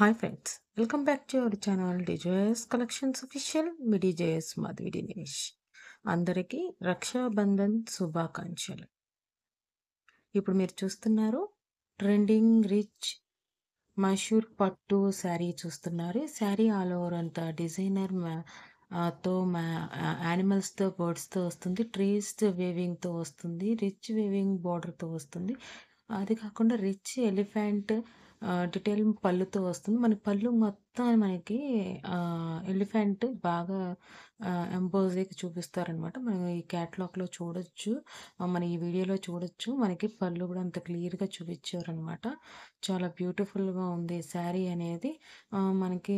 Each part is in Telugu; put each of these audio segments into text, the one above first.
Hi friends, welcome back to our channel DJS collections official. Me DJS Madhavi Dinesh. అందరికీ రక్షాబంధన్ శుభాకాంక్షలు. ఇప్పుడు మీరు చూస్తున్నారు ట్రెండింగ్ రిచ్ మషూర్ పట్టు శారీ చూస్తున్నారు. శారీ ఆల్ ఓవర్ అంతా డిజైనర్ యానిమల్స్తో బర్డ్స్తో వస్తుంది. ట్రీస్ వేవింగ్తో వస్తుంది. రిచ్ వేవింగ్ బార్డర్తో వస్తుంది. అది కాకుండా రిచ్ ఎలిఫెంట్ డీటెయిల్ పళ్ళుతో వస్తుంది. మన పళ్ళు మొత్తం మనకి ఎలిఫెంట్ బాగా ఎంబోజ్కి చూపిస్తారనమాట. మనం ఈ క్యాటలాగ్లో చూడొచ్చు, మన ఈ వీడియోలో చూడొచ్చు. మనకి పళ్ళు కూడా అంత క్లియర్గా చూపించారనమాట. చాలా బ్యూటిఫుల్గా ఉంది శారీ అనేది. మనకి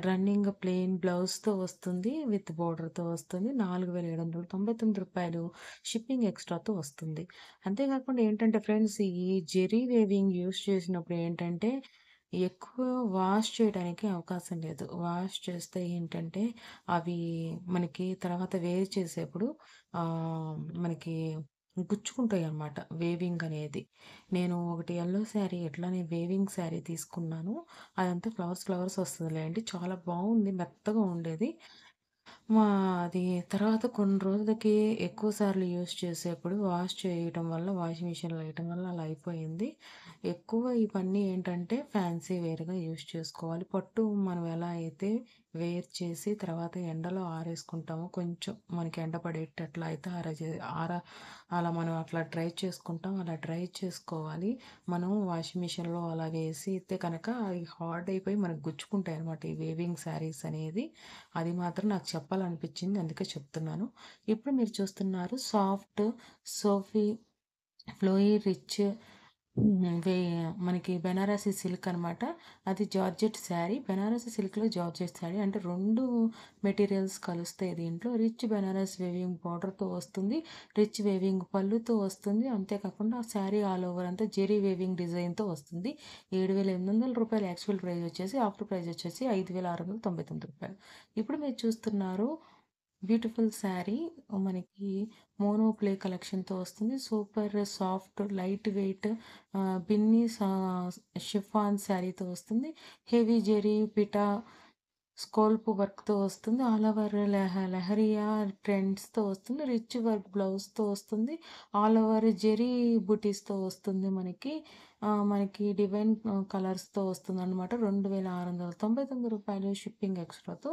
రన్నింగ్ ప్లెయిన్ బ్లౌజ్తో వస్తుంది, విత్ బోర్డర్తో వస్తుంది. 4,799 షిప్పింగ్ ఎక్స్ట్రాతో వస్తుంది. అంతేకాకుండా ఏంటంటే ఫ్రెండ్స్, ఈ జెరీ వేవింగ్ యూస్ చేసినప్పుడు ఏంటంటే ఎక్కువ వాష్ చేయడానికి అవకాశం లేదు. వాష్ చేస్తే ఏంటంటే అవి మనకి తర్వాత వేరు చేసేప్పుడు మనకి గుచ్చుకుంటాయి అన్నమాట వేవింగ్ అనేది. నేను ఒకటి యెల్లో శారీ ఎట్లానే వేవింగ్ శారీ తీసుకున్నాను. అదంతా ఫ్లవర్స్ ఫ్లవర్స్ వస్తుందిలేండి, చాలా బాగుంది, మెత్తగా ఉండేది. అది తర్వాత కొన్ని రోజులకి ఎక్కువ సార్లు యూస్ చేసేప్పుడు వాష్ చేయటం వల్ల, వాషింగ్ మిషన్లో వేయటం వల్ల అలా అయిపోయింది. ఎక్కువ ఇవన్నీ ఏంటంటే ఫ్యాన్సీ వేర్గా యూస్ చేసుకోవాలి. పట్టు మనం ఎలా అయితే వేర్ చేసి తర్వాత ఎండలో ఆరేసుకుంటామో, కొంచెం మనకి ఎండ పడేటట్లా అయితే అలా మనం అట్లా డ్రై చేసుకుంటాం. అలా డ్రై చేసుకోవాలి. మనం వాషింగ్ మిషన్లో అలా వేసితే కనుక అవి హార్డ్ అయిపోయి మనకు గుచ్చుకుంటాయి అనమాట ఈ వేవింగ్ శారీస్ అనేది. అది మాత్రం నాకు చెప్పాలనిపించింది, అందుకే చెప్తున్నాను. ఇప్పుడు మీరు చూస్తున్నారు సాఫ్ట్ సోఫీ ఫ్లోయీ రిచ్ మనకి బెనారసి సిల్క్ అనమాట. అది జార్జెట్ శారీ. బెనారసి సిల్క్లో జార్జెట్ శారీ అంటే రెండు మెటీరియల్స్ కలుస్తాయి దీంట్లో. రిచ్ బెనారస్ వేవింగ్ బార్డర్తో వస్తుంది, రిచ్ వేవింగ్ పళ్ళుతో వస్తుంది. అంతేకాకుండా శారీ ఆల్ ఓవర్ అంతా జెరీ వేవింగ్ డిజైన్తో వస్తుంది. రూ. 7,800 యాక్చువల్ ప్రైస్ వచ్చేసి, ఆఫ్టర్ ప్రైస్ వచ్చేసి రూ. 5,699. ఇప్పుడు మీరు చూస్తున్నారు బ్యూటిఫుల్ శారీ. మనకి మోనో ప్లే కలెక్షన్తో వస్తుంది. Super soft light weight Binny chiffon శారీతో వస్తుంది. హెవీ జెరీ పిటా స్కోల్ప్ వర్క్తో వస్తుంది. ఆల్ ఓవర్ లెహరియా ట్రెండ్స్తో వస్తుంది. రిచ్ వర్క్ బ్లౌజ్తో వస్తుంది. ఆల్ ఓవర్ జెరీ బుటీస్తో వస్తుంది. మనకి డివైన్ కలర్స్తో వస్తుంది అనమాట. రూ. 2,699 షిప్పింగ్ ఎక్స్ట్రాతో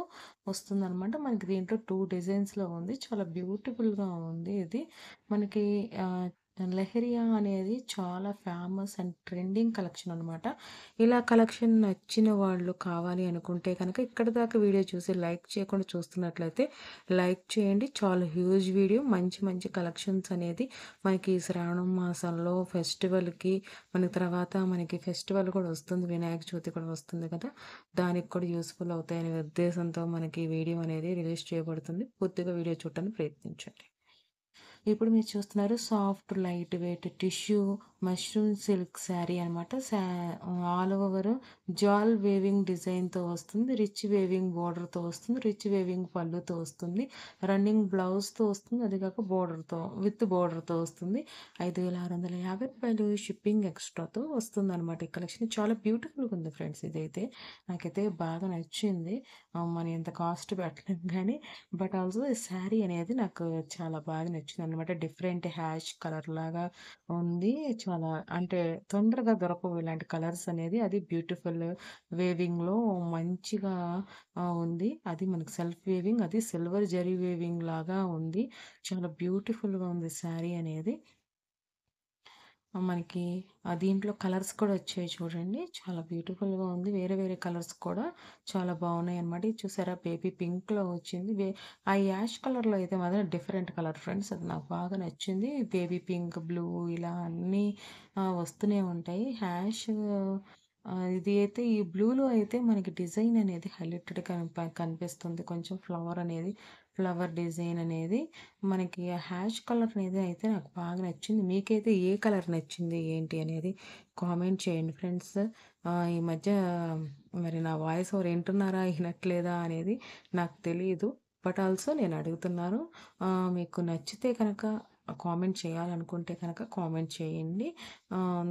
వస్తుంది అనమాట. మనకి దీంట్లో 2 డిజైన్స్లో ఉంది. చాలా బ్యూటిఫుల్గా ఉంది ఇది. మనకి లెహరియా అనేది చాలా ఫేమస్ అండ్ ట్రెండింగ్ కలెక్షన్ అనమాట. ఇలా కలెక్షన్ నచ్చిన వాళ్ళు కావాలి అనుకుంటే కనుక ఇక్కడి దాకా వీడియో చూసి లైక్ చేయకుండా చూస్తున్నట్లయితే లైక్ చేయండి. చాలా హ్యూజ్ వీడియో, మంచి మంచి కలెక్షన్స్ అనేది మనకి ఈ శ్రావణ మాసంలో ఫెస్టివల్కి, తర్వాత మనకి ఫెస్టివల్ కూడా వస్తుంది, వినాయక చవితి కూడా వస్తుంది కదా, దానికి కూడా యూస్ఫుల్ అవుతాయనే ఉద్దేశంతో మనకి వీడియో అనేది రిలీజ్ చేయబడుతుంది. పూర్తిగా వీడియో చూడటానికి ప్రయత్నించండి. ఇప్పుడు మీరు చూస్తున్నారు soft light weight tissue mushroom silk sari అనమాట. ఆల్ ఓవర్ జాల్ వేవింగ్ డిజైన్తో వస్తుంది. రిచ్ వేవింగ్ బార్డర్తో వస్తుంది. రిచ్ వేవింగ్ పళ్ళుతో వస్తుంది. రన్నింగ్ బ్లౌజ్తో వస్తుంది. అది కాక విత్ బార్డర్తో వస్తుంది. రూ. 5,650 షిప్పింగ్ ఎక్స్ట్రాతో వస్తుంది అనమాట. ఈ కలెక్షన్ చాలా బ్యూటిఫుల్గా ఉంది ఫ్రెండ్స్. ఇదైతే నాకైతే బాగా నచ్చింది. మనం ఎంత కాస్ట్ పెట్టలేం కానీ, బట్ ఆల్సో ఈ శారీ అనేది నాకు చాలా బాగా నచ్చింది అనమాట. డిఫరెంట్ హ్యాష్ కలర్ లాగా ఉంది. చాలా అంటే తొందరగా దొరకవు ఇలాంటి కలర్స్ అనేది. అది బ్యూటిఫుల్ వేవింగ్లో మంచిగా ఉంది. అది మనకి సెల్ఫ్ వేవింగ్, అది సిల్వర్ జరీ వేవింగ్ లాగా ఉంది. చాలా బ్యూటిఫుల్గా ఉంది శారీ అనేది. మనకి దీంట్లో కలర్స్ కూడా వచ్చాయి చూడండి, చాలా బ్యూటిఫుల్గా ఉంది. వేరే వేరే కలర్స్ కూడా చాలా బాగున్నాయి అనమాట. ఇది చూసారా, బేబీ పింక్లో వచ్చింది. ఆ యాష్ కలర్లో అయితే మాత్రం డిఫరెంట్ కలర్ ఫ్రెండ్స్, అది నాకు బాగా నచ్చింది. బేబీ పింక్, బ్లూ ఇలా అన్నీ వస్తూనే ఉంటాయి. ఇది అయితే ఈ బ్లూలో అయితే మనకి డిజైన్ అనేది హైలైటెడ్గా కనిపిస్తుంది. కొంచెం ఫ్లవర్ డిజైన్ అనేది మనకి హ్యాష్ కలర్ అనేది అయితే నాకు బాగా నచ్చింది. మీకైతే ఏ కలర్ నచ్చింది ఏంటి అనేది కామెంట్ చేయండి ఫ్రెండ్స్. ఈ మధ్య మరి నా వాయిస్ ఓవర్ వింటున్నారా వినట్లేదా అనేది నాకు తెలియదు, బట్ ఆల్సో నేను అడుగుతున్నాను. మీకు నచ్చితే కనుక కామెంట్ చేయాలనుకుంటే కనుక కామెంట్ చేయండి.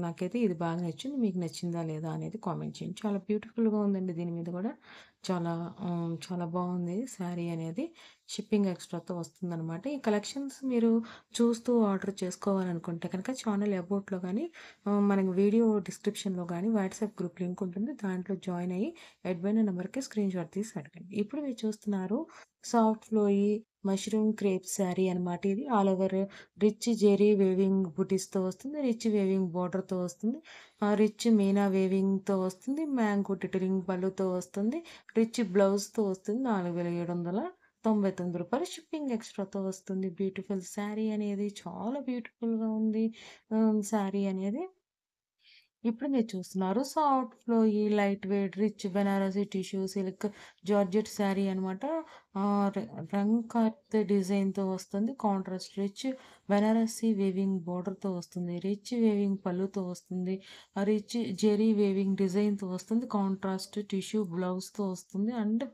నాకైతే ఇది బాగా నచ్చింది. మీకు నచ్చిందా లేదా అనేది కామెంట్ చేయండి. చాలా బ్యూటిఫుల్‌గా ఉందండి దీని మీద గూడా. చాలా చాలా బావుంది శారీ అనేది. షిప్పింగ్ ఎక్స్‌ట్రాతో వస్తుందనమాట. ఈ కలెక్షన్స్ మీరు చూస్తూ ఆర్డర్ చేసుకోవాలనుకుంటే కనుక ఛానల్ అబౌట్‌లో గాని మనకి వీడియో డిస్క్రిప్షన్‌లో గాని వాట్సాప్ గ్రూప్ లింక్ ఉంటుంది. దాంట్లో జాయిన్ అయ్యి ఎడ్బైన నంబర్‌కి స్క్రీన్‌షాట్ తీసి అడగండి. ఇప్పుడు మీరు చూస్తున్నారు soft flowy mushroom crepe sari అనమాట ఇది. All over rich zari weaving బుటీస్‌తో వస్తుంది. రిచ్ వేవింగ్ బోర్డర్‌తో వస్తుంది. రిచ్ మీనా వేవింగ్‌తో వస్తుంది. మ్యాంగో డిటైలింగ్ పళ్ళుతో వస్తుంది. రిచ్ బ్లౌజ్‌తో వస్తుంది. రూ. 4,799 షిప్పింగ్ ఎక్స్‌ట్రాతో వస్తుంది. బ్యూటిఫుల్ శారీ అనేది చాలా బ్యూటిఫుల్‌గా ఉంది. శారీ అనేది. ఇప్పుడు మీరు చూస్తున్నారు soft ఫ్లోయి, light weight, rich Banarasi tissue silk georgette sari అనమాట. ఆహ్, ర రంగ్ కట్ డిజైన్‌తో వస్తుంది. కాంట్రాస్ట్ రిచ్ బెనారసి వేవింగ్ బోర్డర్‌తో వస్తుంది. రిచ్ వేవింగ్ పళ్ళుతో వస్తుంది. రిచ్ జెరీ వేవింగ్ డిజైన్‌తో వస్తుంది. కాంట్రాస్ట్ టిష్యూ బ్లౌజ్‌తో వస్తుంది. అండ్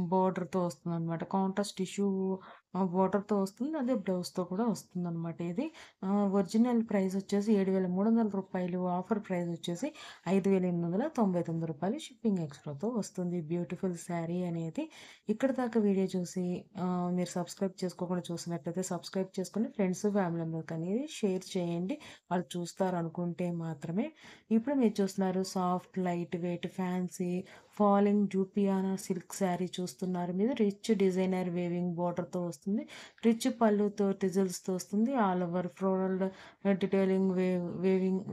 బోర్డర్‌తో వస్తుందనమాట. కాంట్రాస్ట్ టిష్యూ బోర్డర్‌తో వస్తుంది. అదే బ్లౌజ్‌తో కూడా వస్తుందనమాట ఇది. ఒరిజినల్ ప్రైస్ వచ్చేసి రూ. 7,300. ఆఫర్ ప్రైస్ వచ్చేసి రూ. 5,899 షిప్పింగ్ ఎక్స్‌ట్రాతో వస్తుంది. బ్యూటిఫుల్ శారీ అనేది. ఇక్కడి దాకా వీడియో చూసి మీరు సబ్స్క్రైబ్ చేసుకోకుండా చూసినట్లయితే సబ్స్క్రైబ్ చేసుకొని ఫ్రెండ్స్, ఫ్యామిలీ మెంబర్స్‌కి అనేది షేర్ చేయండి. వాళ్ళు చూస్తారనుకుంటే మాత్రమే. ఇప్పుడు మీరు చూస్తున్నారు soft, light weight, fancy, falling జూపియానా సిల్క్ శారీ చూస్తున్నారు మీరు. రిచ్ డిజైనర్ వేవింగ్ బోర్డర్‌తో వస్తుంది. రిచ్ పళ్ళుతో టిజిల్స్‌తో వస్తుంది. ఆల్ ఓవర్ ఫ్లోరల్ డిటైలింగ్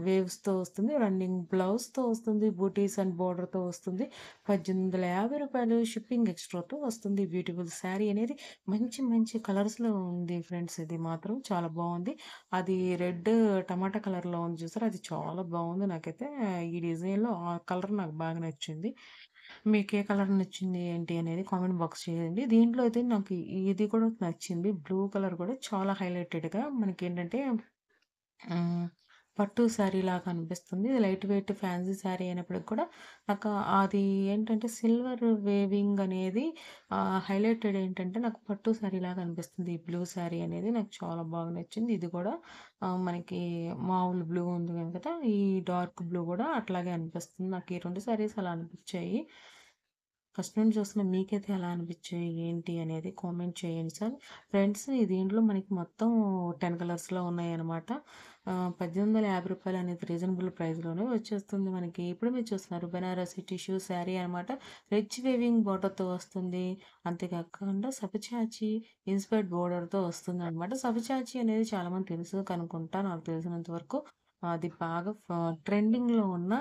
వేవ్స్‌తో వస్తుంది. రన్నింగ్ బ్లౌజ్‌తో వస్తుంది. బూటీస్ అండ్ బోర్డర్‌తో వస్తుంది. రూ. 1850 షిప్పింగ్ ఎక్స్‌ట్రాతో వస్తుంది. బ్యూటిఫుల్ శారీ అనేది మంచి మంచి కలర్స్‌లో ఉంది ఫ్రెండ్స్. ఇది మాత్రం చాలా బావుంది. అది రెడ్ టమాటా కలర్‌లో ఉంది చూసారా? అది చాలా బావుంది. నాకైతే ఈ డిజైన్‌లో ఆ కలర్ నాకు బాగా నచ్చింది. మీకే కలర్ నచ్చింది ఏంటి అనేది కామెంట్ బాక్స్ చేయండి. దీంట్లో అయితే నాకు ఇది కూడా నచ్చింది. బ్లూ కలర్ కూడా చాలా హైలైటెడ్‌గా మనకేంటంటే హ్మ్. పట్టు శారీలాగా అనిపిస్తుంది. ఇది లైట్ వెయిట్ ఫ్యాన్సీ శారీ అయినప్పటికి కూడా నాకు అది ఏంటంటే సిల్వర్ వేవింగ్ అనేది హైలైటెడ్ ఏంటంటే నాకు పట్టు శారీలాగా అనిపిస్తుంది. ఈ బ్లూ శారీ అనేది నాకు చాలా బాగా నచ్చింది. ఇది కూడా మనకి మామూలు బ్లూ ఉంది కదా! ఈ డార్క్ బ్లూ కూడా అట్లాగే అనిపిస్తుంది. నాకు ఈ 2 శారీస్ అలా అనిపించాయి. ఫస్ట్ నుండి చూస్తున్న మీకైతే ఎలా అనిపించాయి? ఏంటి అనేది కామెంట్ చేయండి సార్. ఫ్రెండ్స్ దీంట్లో మనకి మొత్తం 10 కలర్స్‌లో ఉన్నాయన్నమాట. రూ. 1850 అనేది రీజనబుల్ ప్రైస్‌లోనే వచ్చేస్తుంది మనకి. ఇప్పుడు మీరు చూస్తున్నారు బెనారసి టిష్యూ శారీ అనమాట. రిచ్ వీవింగ్ బోర్డర్‌తో వస్తుంది. అంతేకాకుండా సబచాచి ఇన్స్పైర్డ్ బోర్డర్‌తో వస్తుందనమాట. సబచాచి అనేది చాలామంది తెలుసు కనుకుంటా నాకు తెలిసినంత వరకు. అది బాగా ట్రెండింగ్‌లో ఉన్న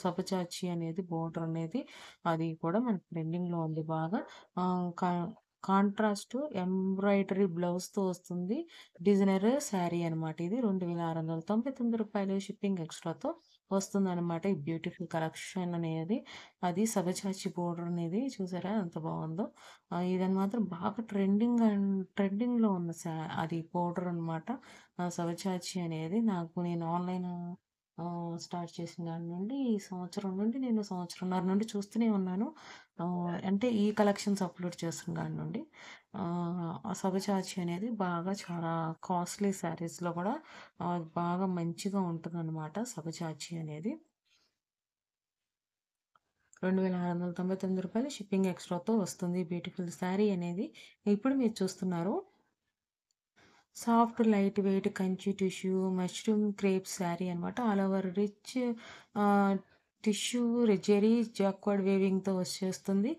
సబచాచి అనేది బోర్డర్ అనేది అది కూడా మనకి ట్రెండింగ్‌లో ఉంది బాగా. ఆహ్, కా కాంట్రాస్ట్ ఎంబ్రాయిడరీ బ్లౌజ్‌తో వస్తుంది. డిజైనర్ శారీ అనమాట ఇది. రూ. 2,699 షిప్పింగ్ ఎక్స్‌ట్రాతో వస్తుందనమాట. ఈ బ్యూటిఫుల్ కలెక్షన్ అనేది. అది సబచాచి బోర్డర్ అనేది చూసారా ఎంత బావుందో. ఇదని మాత్రం బాగా ట్రెండింగ్‌లో ఉన్న అది బోర్డర్ అనమాట. సబచాచి అనేది నేను ఆన్‌లైన్ స్టార్ట్ చేసిన దాని నుండి ఈ సంవత్సరం నుండి నేను సంవత్సరంన్నర నుండి చూస్తూనే ఉన్నాను. అంటే ఈ కలెక్షన్స్ అప్‌లోడ్ చేస్తున్న కాడి నుండి. ఆ సబచాచి అనేది బాగా చాలా కాస్ట్‌లీ శారీస్‌లో కూడా బాగా మంచిగా ఉంటుందనమాట సబచాచి అనేది. రూ. 2,699 షిప్పింగ్ ఎక్స్‌ట్రాతో వస్తుంది. బ్యూటిఫుల్ శారీ అనేది. ఇప్పుడు మీరు చూస్తున్నారు soft light weight Kanchi tissue mushroom crepe sari అనమాట. All over rich ah, tissue zari jacquard వేవింగ్‌తో వచ్చేస్తుంది.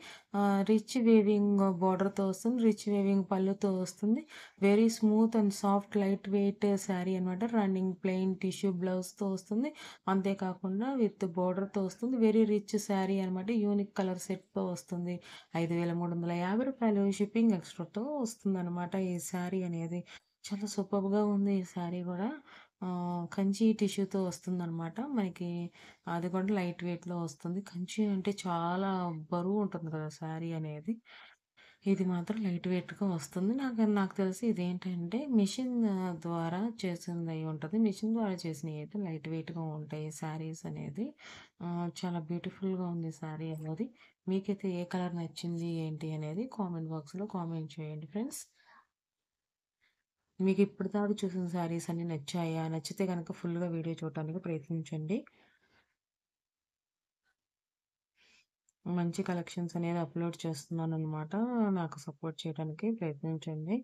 రిచ్ వేవింగ్ బోర్డర్‌తో వస్తుంది. రిచ్ వేవింగ్ పళ్ళుతో వస్తుంది. Very smooth and soft light weight sari అనమాట. రన్నింగ్ ప్లెయిన్ టిష్యూ బ్లౌజ్‌తో వస్తుంది. అంతేకాకుండా విత్ బోర్డర్‌తో వస్తుంది. వెరీ రిచ్ శారీ అనమాట. యూనిక్ కలర్ సెట్‌తో వస్తుంది. రూ. 5,350 షిప్పింగ్ ఎక్స్‌ట్రాతో వస్తుందనమాట ఈ శారీ అనేది. చాలా సూపర్బ్‌గా ఉంది ఈ శారీ గూడా. కంచి టిష్యూతో వస్తుందనమాట. మనకి అది కూడా లైట్ వెయిట్‌లో వస్తుంది. కంచి అంటే చాలా బరువు ఉంటుంది కదా! శారీ అనేది. ఇది మాత్రం లైట్ వెయిట్‌గా వస్తుంది. నాకు తెలిసి ఇదేంటంటే మిషన్ ద్వారా చేసిందయి ఉంటది. మిషన్ ద్వారా చేసినయి అయితే లైట్ వెయిట్‌గా ఉంటాయి శారీస్ అనేది. చాలా బ్యూటిఫుల్‌గా ఉంది శారీ అనేది. మీకైతే ఏ కలర్ నచ్చింది ఏంటి అనేది కామెంట్ బాక్స్‌లో కామెంట్ చేయండి ఫ్రెండ్స్. మీకు ఇప్పటిదాకా చూసిన శారీస్ అన్నీ నచ్చాయా? నచ్చితే గనక ఫుల్‌గా వీడియో చూడటానికి ప్రయత్నించండి. మంచి కలెక్షన్స్ అనేది అప్‌లోడ్ చేస్తున్నాననమాట. నాకు సపోర్ట్ చేయడానికి ప్రయత్నించండి.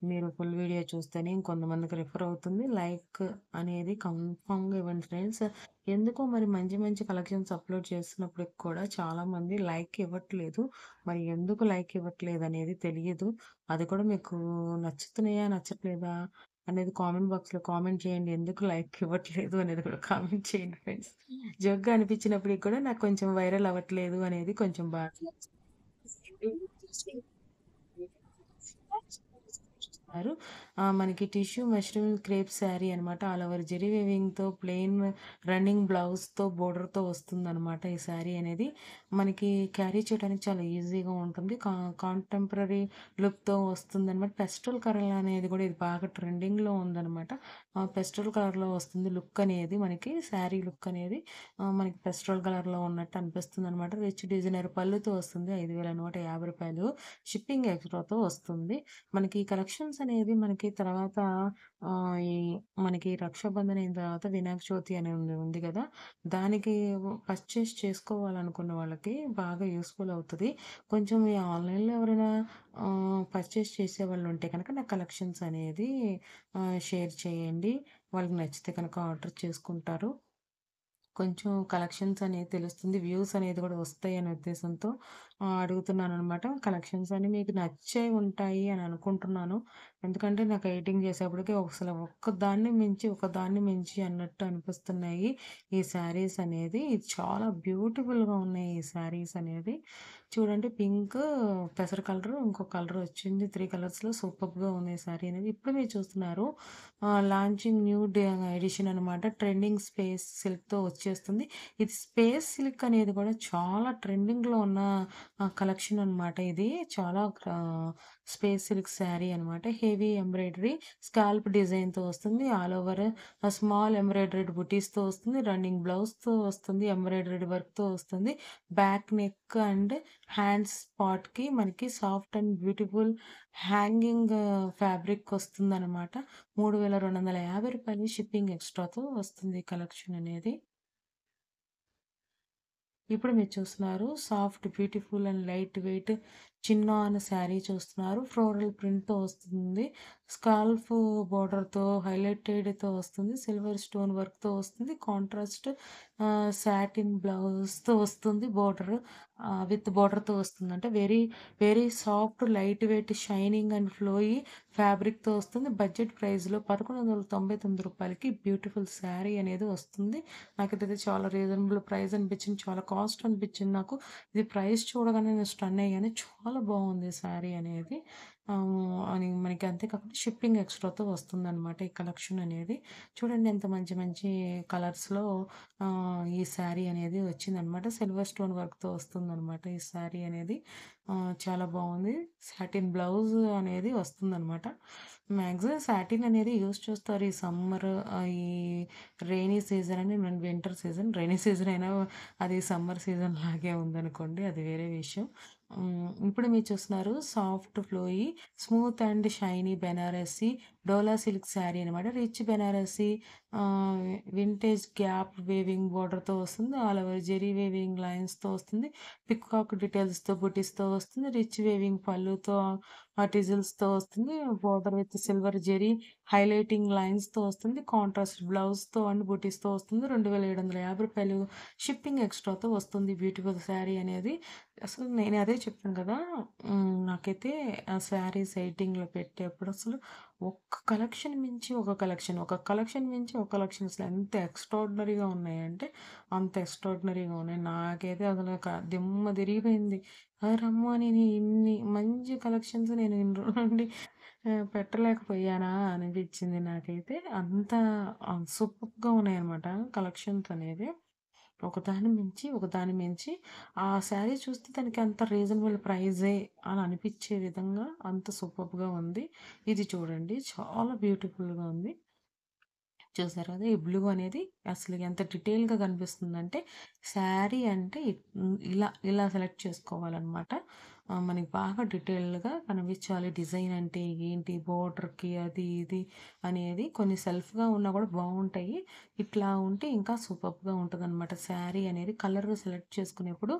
మీరు ఫుల్ వీడియో చూస్తేనే ఇంకొంతమందికి రిఫర్ అవుతుంది. లైక్ అనేది కన్ఫర్మ్‌గా ఇవ్వండి ఫ్రెండ్స్. ఎందుకో మరి మంచి మంచి కలెక్షన్స్ అప్‌లోడ్ చేస్తున్నప్పటికి కూడా చాలామంది లైక్ ఇవ్వట్లేదు. మరి ఎందుకు లైక్ ఇవ్వట్లేదనేది తెలియదు. అది కూడా మీకు నచ్చుతున్నాయా? నచ్చట్లేదా? అనేది కామెంట్ బాక్స్‌లో కామెంట్ చేయండి. ఎందుకు లైక్ ఇవ్వట్లేదు అనేది కూడా కామెంట్ చేయండి ఫ్రెండ్స్. జోక్‌గా అనిపించినప్పటికి కూడా నాకు కొంచెం వైరల్ అవ్వట్లేదు అనేది కొంచెం బాధ. చూస్తున్నారు. మనకి టిష్యూ మష్రూమ్ క్రేప్ శారీ అనమాట. ఆల్ ఓవర్ జెరీ వీవింగ్‌తో ప్లెయిన్ రన్నింగ్ బ్లౌజ్‌తో బోర్డర్‌తో వస్తుందనమాట ఈ శారీ అనేది. మనకి క్యారీ చేయడానికి చాలా ఈజీగా ఉంటుంది. కాంటెంపరరీ లుక్‌తో వస్తుందనమాట. పెస్టల్ కలర్ అనేది కూడా ఇది బాగా ట్రెండింగ్‌లో ఉందనమాట. పెస్టల్ కలర్‌లో వస్తుంది లుక్ అనేది మనకి శారీ లుక్ అనేది మనకి పెస్టల్ కలర్‌లో ఉన్నట్టు అనిపిస్తుందనమాట. రిచ్ డిజైనర్ పళ్ళుతో వస్తుంది. రూ. 5,150 షిప్పింగ్ ఎక్స్‌ట్రాతో వస్తుంది. మనకి ఈ కలెక్షన్స్ అనేది మనకి తర్వాత ఈ మనకి రక్షాబంధన్ అయిన తర్వాత వినాయక చవితి అని ఉంది గదా! దానికి పర్చేస్ చేసుకోవాలనుకున్న వాళ్ళకి బాగా యూజ్‌ఫుల్ అవుతది. కొంచెం ఈ ఆన్‌లైన్‌లో ఎవరైనా పర్చేస్ చేసేవాళ్ళు ఉంటే కనుక నాకు కలెక్షన్స్ అనేది షేర్ చేయండి. వాళ్ళకి నచ్చితే కనుక ఆర్డర్ చేసుకుంటారు. కొంచెం కలెక్షన్స్ అనేది తెలుస్తుంది. వ్యూస్ అనేది కూడా వస్తాయనే ఉద్దేశంతో అడుగుతున్నాననమాట. కలెక్షన్స్ అన్నీ మీకు నచ్చే ఉంటాయి అని అనుకుంటున్నాను. ఎందుకంటే నాకు ఎడిటింగ్ చేసేప్పటికి అసలు ఒకదాన్ని మించి అన్నట్టు అనిపిస్తున్నాయి. ఈ శారీస్ అనేది ఇది చాలా బ్యూటిఫుల్‌గా ఉన్నాయి ఈ శారీస్ అనేది. చూడండి పింక్, పెసర కలరు, ఇంకో కలర్ వచ్చింది. 3 కలర్స్‌లో సూపర్బ్‌గా ఉంది ఈ శారీ అనేది. ఇప్పుడు మీరు చూస్తున్నారు లాంచింగ్ న్యూ ఎడిషన్ అనమాట. ట్రెండింగ్ స్పేస్ సిల్క్‌తో వచ్చేస్తుంది. ఇది స్పేస్ సిల్క్ అనేది కూడా చాలా ట్రెండింగ్‌లో ఉన్న కలెక్షన్ అనమాట ఇది. చాలా స్పేస్ సిల్క్ శారీ అనమాట. హెవీ ఎంబ్రాయిడరీ స్కాల్ప్ డిజైన్‌తో వస్తుంది. ఆల్ ఓవర్ స్మాల్ ఎంబ్రాయిడరీడ్ బుటీస్‌తో వస్తుంది. రన్నింగ్ బ్లౌజ్‌తో వస్తుంది. ఎంబ్రాయిడరీడ్ వర్క్‌తో వస్తుంది. బ్యాక్ నెక్ అండ్ హ్యాండ్స్ పార్ట్‌కి మనకి soft and beautiful hanging fabric వస్తుందనమాట. రూ. 3,250 షిప్పింగ్ ఎక్స్‌ట్రాతో వస్తుంది ఈ కలెక్షన్ అనేది. ఇప్పుడు మీరు చూస్తున్నారు soft, beautiful and light weight chinon sari చూస్తున్నారు. ఫ్లోరల్ ప్రింట్‌తో వస్తుంది. స్కాల్ఫ్ బోర్డర్‌తో హైలైటెడ్‌తో వస్తుంది. సిల్వర్ స్టోన్ వర్క్‌తో వస్తుంది. కాంట్రాస్ట్ సాటిన్ బ్లౌజ్‌తో వస్తుంది. విత్ బోర్డర్‌తో వస్తుంది. అంటే very, very soft, light weight, shining and flowy ఫ్యాబ్రిక్‌తో వస్తుంది. బడ్జెట్ ప్రైస్‌లో రూ. 1199కి బ్యూటిఫుల్ శారీ అనేది వస్తుంది. నాకైతే చాలా రీజనబుల్ ప్రైస్ అనిపించింది. చాలా కాస్ట్ అనిపించింది నాకు. ఇది ప్రైస్ చూడగానే నేను స్టన్ అయ్యాను. చాలా బాగుంది శారీ అనేది. అని మనకి అంతే కాకుండా షిప్పింగ్ ఎక్స్‌ట్రాతో వస్తుందనమాట ఈ కలెక్షన్ అనేది. చూడండి ఎంత మంచి మంచి కలర్స్‌లో ఈ శారీ అనేది వచ్చిందనమాట. సిల్వర్ స్టోన్ వర్క్‌తో వస్తుందనమాట ఈ శారీ అనేది. చాలా బాగుంది. సాటిన్ బ్లౌజ్ అనేది వస్తుందనమాట. మాక్సిమం సాటిన్ అనేది యూజ్ చేస్తారు ఈ సమ్మర్ ఈ రెయినీ సీజన్ అని వింటర్ సీజన్. రెయినీ సీజన్ అయినా అది సమ్మర్ సీజన్ లాగే ఉందనుకోండి. అది వేరే విషయం. ఇప్పుడు మీరు చూస్తున్నారు soft flowy, smooth and shiny Banarasi dola silk sari అనమాట. రిచ్ బెనారసి ఆహ్, వింటేజ్ గ్యాప్ వేవింగ్ బోర్డర్‌తో వస్తుంది. ఆల్ ఓవర్ జెరీ వేవింగ్ లైన్స్‌తో వస్తుంది. పికాక్ డీటెయిల్స్‌తో బుటీస్‌తో వస్తుంది. రిచ్ వేవింగ్ పళ్ళుతో టిజిల్స్‌తో వస్తుంది. Border with silver zari highlighting లైన్స్‌తో వస్తుంది. కాంట్రాస్ట్ బ్లౌజ్‌తో అండ్ బుటీస్‌తో వస్తుంది. రూ. 2,750 షిప్పింగ్ ఎక్స్‌ట్రాతో వస్తుంది బ్యూటిఫుల్ శారీ అనేది. అసలు నేను అదే చెప్పాను కదా! నాకైతే ఆ శారీస్ ఎడిటింగ్‌లో పెట్టేప్పుడు అసలు ఒక్క కలెక్షన్ మించి ఒక కలెక్షన్, ఒక కలెక్షన్ మించి ఒక కలెక్షన్ అసలు ఎంత ఎక్స్ట్రార్డినరీగా ఉన్నాయంటే అంత ఎక్స్ట్రార్డినరీగా ఉన్నాయి. నాకైతే అసలు దిమ్మ తిరిగిపోయింది. అరెమ్మా! నేను ఇన్ని మంచి కలెక్షన్స్ నేను ఇన్ని రోజుల నుండి పెట్టలేకపోయానా అనిపించింది నాకైతే. అంత సూపర్బ్‌గా ఉన్నాయన్నమాట కలెక్షన్స్ అనేది. ఒకదాని మించి ఆ శారీ చూస్తే దానికి అంత రీజనబుల్ ప్రైజే అని అనిపించే విధంగా అంత సూపర్బ్‌గా ఉంది. ఇది చూడండి చాలా బ్యూటిఫుల్‌గా ఉంది. చూసారు కదా! ఈ బ్లూ అనేది అసలు ఎంత డీటెయిల్‌గా కనిపిస్తుందంటే శారీ అంటే ఇలా సెలెక్ట్ చేసుకోవాలనమాట. మనకి బాగా డీటెయిల్డ్‌గా కనిపించాలి. డిజైన్ అంటే ఏంటి, బోర్డర్‌కి అది ఇది అనేది కొన్ని సెల్ఫ్‌గా ఉన్నా కూడా బావుంటాయి. ఇట్లా ఉంటే ఇంకా సూపర్బ్‌గా ఉంటదనమాట. శారీ అనేది కలర్ సెలెక్ట్ చేసుకునేప్పుడు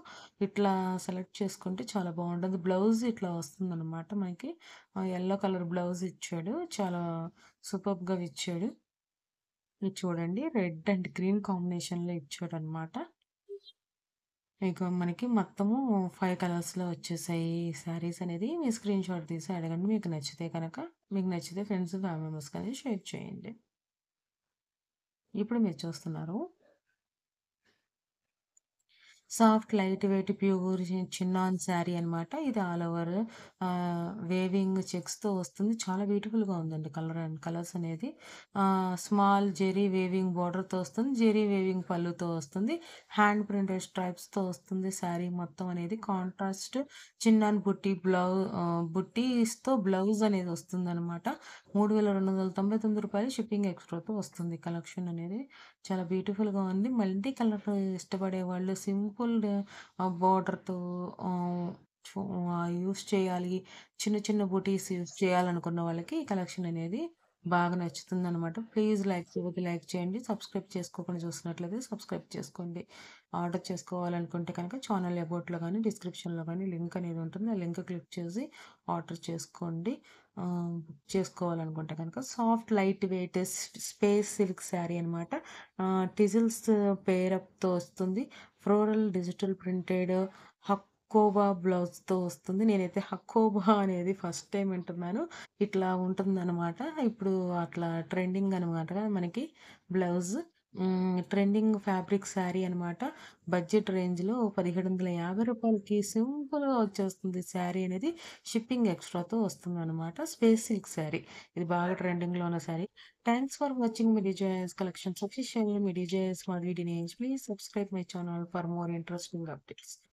ఇట్లా సెలెక్ట్ చేసుకుంటే చాలా బావుంటది. బ్లౌజ్ ఇట్లా వస్తుందనమాట మనకి. యెల్లో కలర్ బ్లౌజ్ ఇచ్చాడు. చాలా సూపర్బ్‌గా ఇచ్చాడు. ఇది చూడండి, రెడ్ అండ్ గ్రీన్ కాంబినేషన్‌లో ఇచ్చాడనమాట. ఇక మనకి మొత్తము 5 కలర్స్‌లో వచ్చేసాయి ఈ శారీస్ అనేది. మీరు స్క్రీన్‌షాట్ తీసి అడగండి. మీకు నచ్చితే కనుక. మీకు నచ్చితే ఫ్రెండ్స్, ఫ్యామిలీ మెంబర్స్‌కి అనేది షేర్ చేయండి. ఇప్పుడు మీరు చూస్తున్నారు soft, light wait, pure chinon sari అనమాట. ఇది ఆల్ ఓవర్ వేవింగ్ చెక్స్‌తో వస్తుంది. చాలా బ్యూటిఫుల్‌గా ఉందండి కలర్స్ అనేది. స్మాల్ జెరీ వేవింగ్ బోర్డర్‌తో వస్తుంది. జెరీ వేవింగ్ పళ్ళుతో వస్తుంది. హ్యాండ్ ప్రింటెడ్ స్ట్రైప్స్‌తో వస్తుంది శారీ మొత్తం అనేది. కాంట్రాస్ట్ చిన్నాన్ బుట్టీస్‌తో బ్లౌజ్ అనేది వస్తుందనమాట. రూ. 3299 షిప్పింగ్ ఎక్స్‌ట్రాతో వస్తుంది కలెక్షన్ అనేది. చాలా బ్యూటిఫుల్‌గా ఉంది. మల్టీ కలర్ ఇష్టపడేవాళ్ళు సింపుల్ బోర్డర్‌తో ఆహ్, చు యూజ్ చేయాలి. చిన్న చిన్న బూటీస్ యూజ్ చేయాలనుకున్న వాళ్ళకి ఈ కలెక్షన్ అనేది బాగా నచ్చుతుందనమాట. ప్లీజ్ లైక్ చేయకపోతే లైక్ చేయండి. సబ్స్క్రైబ్ చేసుకోకుండా చూస్తున్నట్లయితే సబ్స్క్రైబ్ చేసుకోండి. ఆర్డర్ చేసుకోవాలనుకుంటే కనుక ఛానల్ అబౌట్‌లో గాని, డిస్క్రిప్షన్‌లో గాని లింక్ అనేది ఉంటుంది. ఆ లింక్ క్లిక్ చేసి ఆర్డర్ చేసుకోండి. బుక్ చేసుకోవాలనుకుంటే కనుక soft light wait space silk sari అనమాట. టిజిల్స్ పేరప్‌తో వస్తుంది. ఫ్లోరల్ డిజిటల్ ప్రింటెడ్ హక్కోబా బ్లౌజ్‌తో వస్తుంది. నేనైతే హక్కోబా అనేది ఫస్ట్ టైమ్ వింటున్నాను. ఇట్లా ఉంటుందనమాట. ఇప్పుడు అట్లా ట్రెండింగ్ అనమాట మనకి బ్లౌజ్. ట్రెండింగ్ ఫ్యాబ్రిక్ శారీ అనమాట. బడ్జెట్ రేంజ్‌లో రూ. 1750కి సింపుల్‌గా వచ్చేస్తుంది శారీ అనేది. షిప్పింగ్ ఎక్స్‌ట్రాతో వస్తుందనమాట. Space silk sari. ఇది బాగా ట్రెండింగ్‌లో ఉన్న sari. Thanks for watching Midi Joy's collections official Midi Joy's Smart Video Names. Please subscribe my channel for more interesting updates.